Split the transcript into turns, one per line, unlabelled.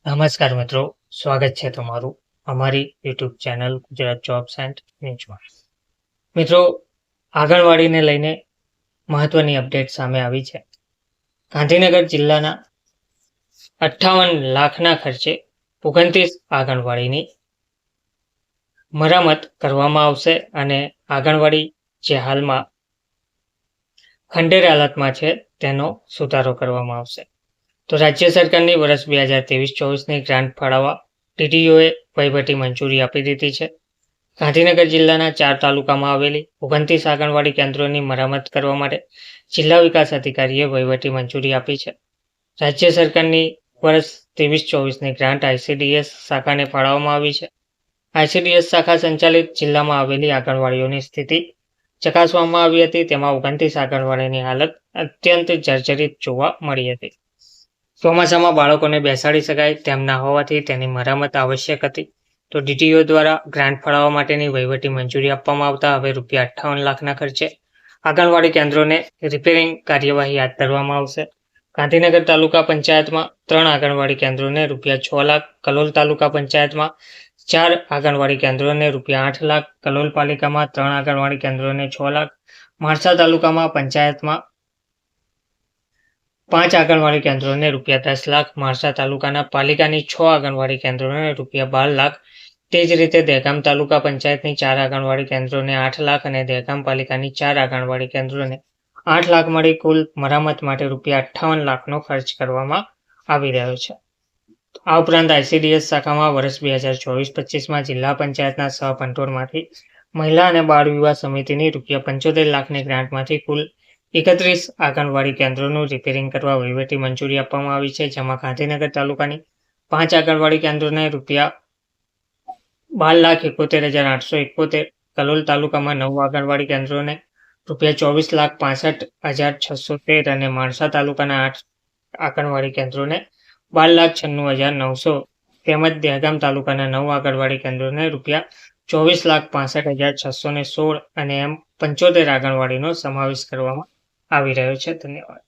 નમસ્કાર મિત્રો, સ્વાગત છે તમારું અમારી YouTube channel Gujarat jobs and ન્યૂઝમાં. મિત્રો, આંગણવાડીને લઈને મહત્વની અપડેટ સામે આવી છે. ગાંધીનગર જિલ્લાના 58 લાખના ખર્ચે 29 આંગણવાડીની મરામત કરવામાં આવશે અને આંગણવાડી જે હાલમાં ખંડેર હાલતમાં છે તેનો સુધારો કરવામાં આવશે. તો રાજ્ય સરકારની વર્ષ 2023-24ની ગ્રાન્ટ ફાળવવા ટીડીઓએ વહીવટી મંજૂરી આપી દીધી છે. ગાંધીનગર જિલ્લાના 4 તાલુકામાં આવેલી 29 આંગણવાડી કેન્દ્રોની મરામત કરવા માટે જિલ્લા વિકાસ અધિકારીએ વહીવટી મંજૂરી આપી છે. રાજ્ય સરકારની વર્ષ 23-24ની ગ્રાન્ટ આઈસીડીએસ શાખાને ફાળવવામાં આવી છે. આઈસીડીએસ શાખા સંચાલિત જિલ્લામાં આવેલી આંગણવાડીઓની સ્થિતિ ચકાસવામાં આવી હતી. તેમાં 29 આંગણવાડીની હાલત અત્યંત જર્જરિત જોવા મળી હતી. ચોમાસામાં બાળકોને બેસાડી શકાય તેમ ના હોવાથી તેની મરામત આવશ્યક હતી. તો ડીટીઓ દ્વારા ગ્રાન્ટ ફાળવવા માટેની વહીવટી મંજૂરી આપવામાં આવતા હવે ₹58 લાખના ખર્ચે આંગણવાડી કેન્દ્રોને રિપેરિંગ કાર્યવાહી હાથ ધરવામાં આવશે. ગાંધીનગર તાલુકા પંચાયતમાં 3 આંગણવાડી કેન્દ્રોને ₹6 લાખ, કલોલ તાલુકા પંચાયતમાં 4 આંગણવાડી કેન્દ્રોને ₹8 લાખ, કલોલ પાલિકામાં 3 આંગણવાડી કેન્દ્રોને 6 લાખ, માણસા તાલુકામાં પંચાયતમાં 5 આંગણવાડી કેન્દ્રોને ₹10 લાખ, માણસા તાલુકાના પાલિકાની 6 આંગણવાડી કેન્દ્રોને ₹12 લાખ, તે જ રીતે દહેગામ તાલુકા પંચાયતની 4 આંગણવાડી કેન્દ્રોને 8 લાખ અને દહેગામ પાલિકાની 4 આંગણવાડી કેન્દ્રોને 8 લાખ મળી કુલ મરામત માટે ₹58 લાખનો ખર્ચ કરવામાં આવી રહ્યો છે. આ ઉપરાંત આઈસીડીએસ શાખામાં વર્ષ 2024-25માં જિલ્લા પંચાયતના સહપંટોળમાંથી મહિલા અને બાળ વિવાહ સમિતિની ₹75 લાખની ગ્રાન્ટમાંથી કુલ 31 આંગણવાડી કેન્દ્રોનું રિપેરિંગ કરવા વહીવટી મંજૂરી આપવામાં આવી છે. જેમાં ગાંધીનગર તાલુકાની 5 આંગણવાડી કેન્દ્રોને ₹12,71,871, કલોલ તાલુકામાં 9 આંગણવાડી કેન્દ્રોને ₹24,65,613 અને માણસા તાલુકાના 8 આંગણવાડી કેન્દ્રોને ₹12,96,900 તેમજ દહેગામ તાલુકાના 9 આંગણવાડી કેન્દ્રોને ₹24,65,616 અને એમ 75 આંગણવાડીનો સમાવેશ કરવામાં આવી રહ્યો છે. ધન્યવાદ.